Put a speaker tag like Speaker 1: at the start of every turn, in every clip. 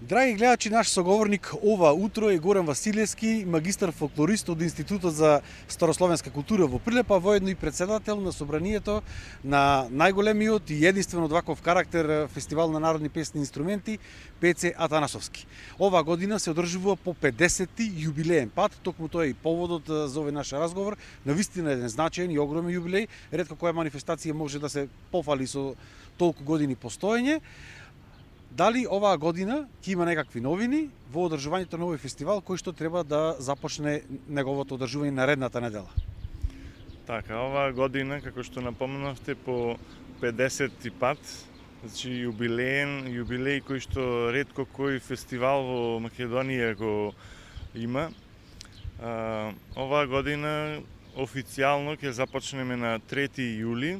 Speaker 1: Драги гледачи, наш соговорник ова утро е Горан Василевски, магистар фолклорист од Институтот за старословенска култура во Прилепа, воедно и председател на собранието на најголемиот и единствен од ваков карактер фестивал на народни песни и инструменти ПЦ Атанасовски. Ова година се одржува по 50-ти јубилеен пат, токму тоа е и поводот за овој наш разговор, навистина еден значаен и огромен јубилеј, ретко која манифестација може да се пофали со толку години постоење. Дали оваа година ќе има некакви новини во одржувањето на овој фестивал кој што треба да започне неговото одржување наредната недела?
Speaker 2: Така, оваа година, како што напоменавте, по 50-ти пат, значи јубилеј кој што ретко кој фестивал во Македонија го има. Оваа година официјално ќе започнеме на 3 јули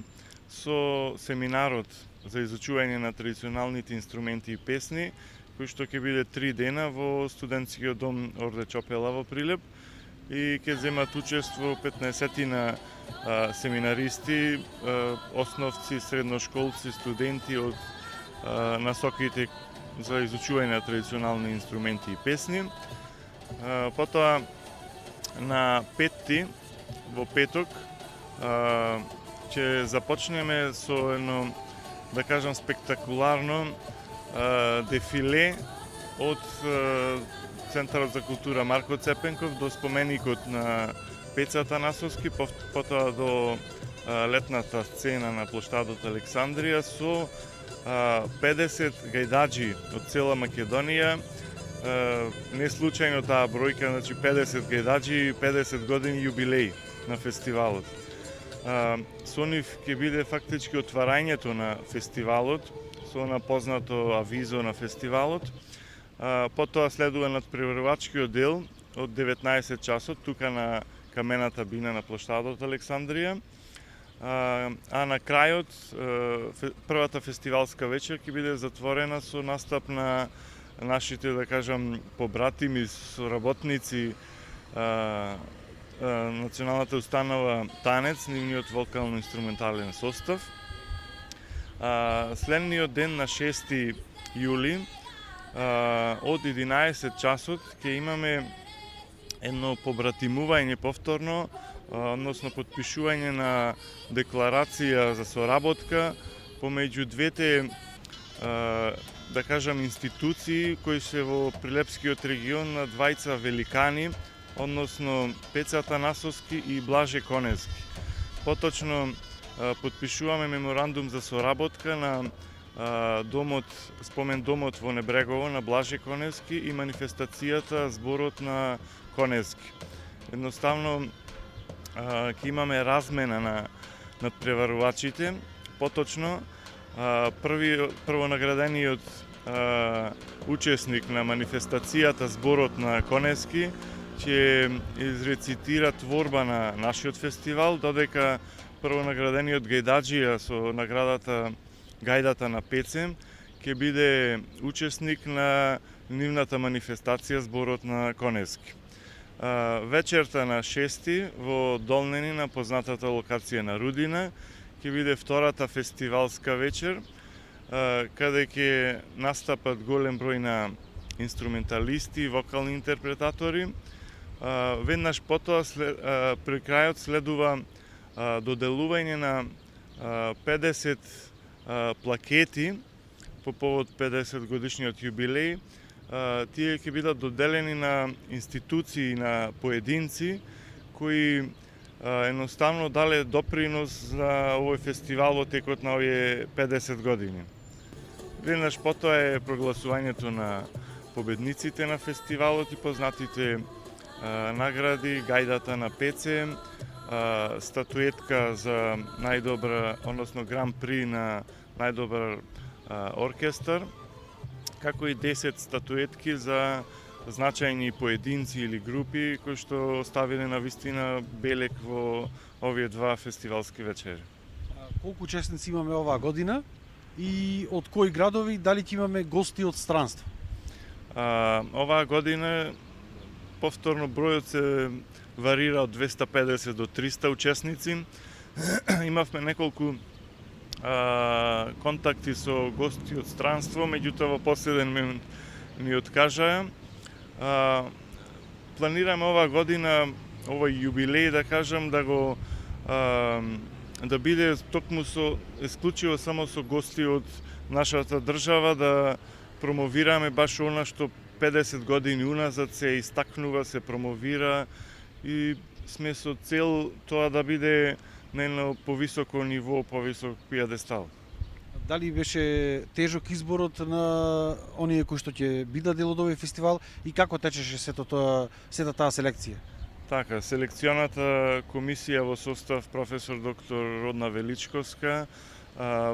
Speaker 2: со семинарот за изучување на традиционалните инструменти и песни, кој што ќе биде 3 дена во студентскиот дом Орде Чопела во Прилеп и ќе земат учество 15 семинаристи, основци, средношколци, студенти од насоките за изучување на традиционални инструменти и песни. Потоа на 5-ти, во петок, ќе започнеме со едно, да кажам, спектакуларно дефиле од Центарот за култура Марко Цепенков до споменикот на Пеца Атанасовски, потоа до летната сцена на плоштадот Александрија со 50 гајдаджи од цела Македонија. Не случајно таа бројка, значи 50 гајдаджи и 50 години јубилеј на фестивалот. Со нив ќе биде фактички отварањето на фестивалот, со напознато авизо на фестивалот. Потоа следува надпреварувачкиот дел од 19 часот, тука на камената бина на плоштадот Александрија. А на крајот, првата фестивалска вечер ќе биде затворена со настап на нашите, да кажам, побратими, соработници, Националната установа Танец, нивниот вокално-инструментален состав. Следниот ден на 6 јули од 11 часот ќе имаме едно побратимување повторно, односно потпишување на декларација за соработка помеѓу двете, да кажам, институции кои се во Прилепскиот регион на двајца великани, односно Пеца Атанасовски и Блаже Конески. Поточно потпишуваме меморандум за соработка на спомен домот во Небрегово на Блаже Конески и манифестацијата Зборот на Конески. Едноставно ќе имаме размена на надпреварувачите. Поточно првонаградениот учесник на манифестацијата Зборот на Конески ќе изрецитира творба на нашиот фестивал, додека првонаградениот гајдаджија со наградата Гајдата на Пецем ќе биде учесник на нивната манифестација Зборот на Конески. Вечерта на 6 во Долнени, на познатата локација на Рудина, ќе биде втората фестивалска вечер, каде ќе настапат голем број на инструменталисти и вокални интерпретатори. Веднаш потоа, при крајот, следува доделување на 50 плакети по повод 50 годишниот јубилеј. Тие ќе бидат доделени на институции, на поединци кои едноставно дале допринос за овој фестивал во текот на овие 50 години. Веднаш потоа е прогласувањето на победниците на фестивалот и познатите награди, Гајдата на Пеце, статуетка за најдобра, односно гран-при на најдобар оркестар, како и 10 статуетки за значајни поединци или групи кои што оставиле на вистина белег во овие два фестивалски вечери.
Speaker 1: Колку учесници имаме оваа година и од кои градови, дали ќе имаме гости од странство?
Speaker 2: Оваа година повторно бројот се варира од 250 до 300 учесници. Имавме неколку контакти со гости од странство, меѓутоа во последен момент ни откажаа. Планираме оваа година овој јубилеј да кажам да биде токму со исклучиво само со гости од нашата држава, да промовираме баш она што 50 години уназад се истакнува, се промовира и сме со цел тоа да биде на едно повисоко ниво, повисок пиедестал.
Speaker 1: Дали беше тежок изборот на оние кои што ќе бидат дел од овој фестивал и како течеше сета таа селекција?
Speaker 2: Така, селекционата комисија во состав професор доктор Родна Величковска,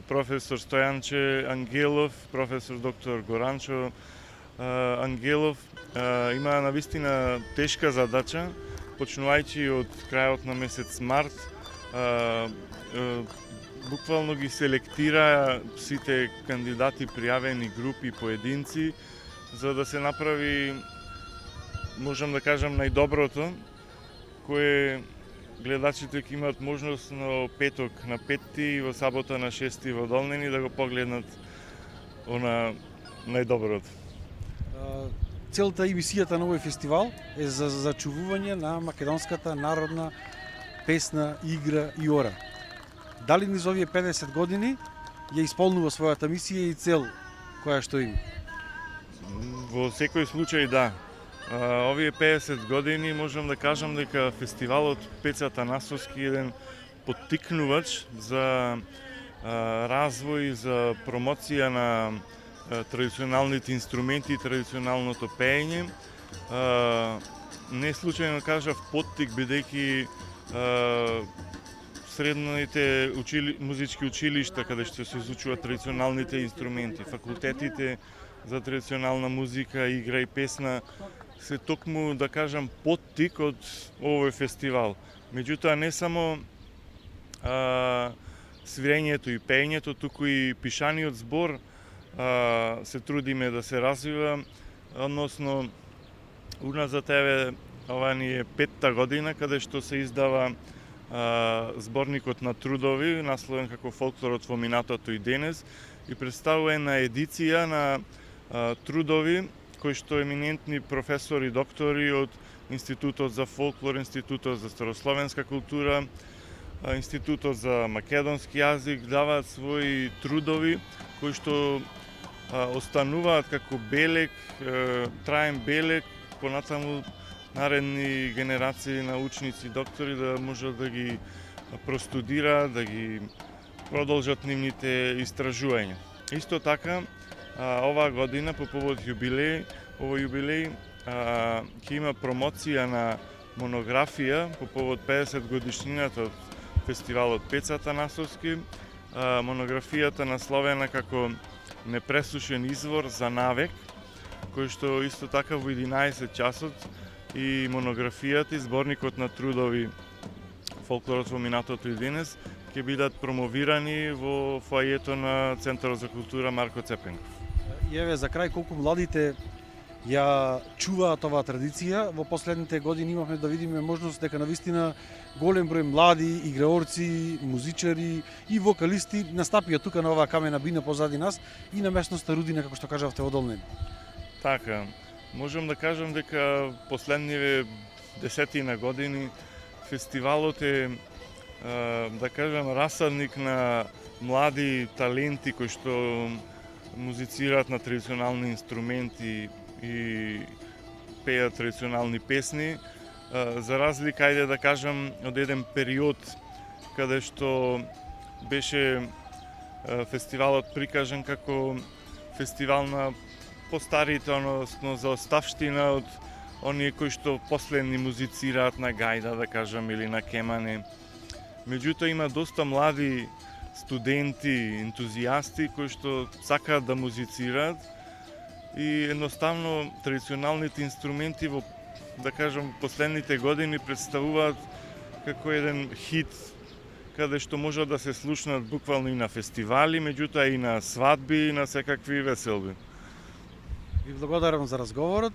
Speaker 2: професор Стојанче Ангелов, професор доктор Горанчо Ангелов имаа навистина тешка задача, почнувајќи од крајот на месец март. Буквално ги селектираа сите кандидати, пријавени групи, поединци, за да се направи, можам да кажам, најдоброто, кое гледачите ќе имаат можност на петок на 5 и во сабота на 6 во Долнени да го погледнат она најдоброто.
Speaker 1: Целта и мисијата на овој фестивал е за зачувување на македонската народна песна, игра и ора. Дали низ овие 50 години ја исполнува својата мисија и цел која што има?
Speaker 2: Во секој случај да. Овие 50 години можам да кажам дека фестивалот Пеца Танасовски е еден поттикнувач за развој, за промоција на традиционалните инструменти и традиционалното пеење. Не случајно кажав поттик, бидејќи средните музички училишта каде што се изучуваат традиционалните инструменти, факултетите за традиционална музика, игра и песна се токму, да кажам, поттик од овој фестивал. Меѓутоа не само свирењето и пеењето, туку и пишаниот збор се трудиме да се развива, односно уназад ова ни е 5-та година каде што се издава зборникот на трудови, насловен како Фолклорот во минатото и денес, и представува една едиција на трудови кои што еминентни професори, доктори од Институтот за фолклор, Институтот за старословенска култура, Институтот за македонски јазик даваат своји трудови кои што остануваат како белег, траен белег, понатаму наредни генерации на учници, доктори да можат да ги простудираат, да ги продолжат нивните истражувања. Исто така, оваа година по повод овој јубилеј ќе има промоција на монографија по повод 50 годишнината од фестивалот Пеца Танасовски. Монографијата насловена како Непресушен извор за навек, кој што исто така во 11 часот и монографијата и зборникот на трудови Фолклорот во минатото и денес ќе бидат промовирани во фоајето на Центарот за култура Марко Цепенков.
Speaker 1: И еве за крај, колку младите ја чуваат оваа традиција. Во последните години имавме да видиме можност дека навистина голем број млади играорци, музичари и вокалисти настапија тука на оваа камена бина позади нас и на местноста Рудина, како што кажавте, во Долнени.
Speaker 2: Така, можам да кажам дека последниве десетина години фестивалот е, да кажам, расадник на млади таленти кои што музицираат на традиционални инструменти и пеат традиционални песни, за разлика, ајде да кажам, од еден период каде што беше фестивалот прикажан како фестивал на постарите, односно за оставштина од оние кои што последни музицираат на гајда, да кажам, или на кемане. Меѓутоа има доста млади студенти, ентузијасти кои што сакаат да музицираат и едноставно традиционалните инструменти во, да кажам, последните години представуваат како еден хит каде што можат да се слушнат буквално и на фестивали, меѓутоа и на свадби, и на секакви веселби.
Speaker 1: Ви благодарам за разговорот.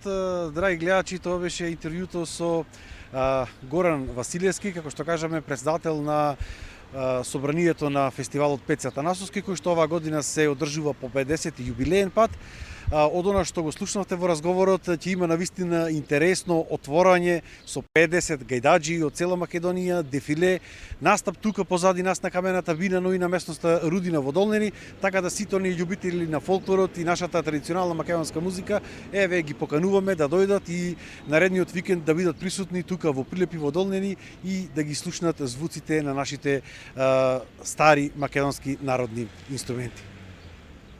Speaker 1: Драги гледачи, тоа беше интервјуто со Горан Василевски, како што кажаме, председател на собранието на фестивалот Пеца Танасовски, кој што оваа година се одржува по 50 јубилеен пат. од она што го слушнавте во разговорот, ќе има навистина интересно отворање со 50 гајдаджи од цела Македонија, дефиле, настап тука позади нас на камената бина, но и на местноста Рудина во Долнени, така да сите оние љубители на фолклорот и нашата традиционална македонска музика, еве ги покануваме да дојдат и наредниот викенд да бидат присутни тука во Прилеп и во Долнени и да ги слушнат звуците на нашите стари македонски народни инструменти.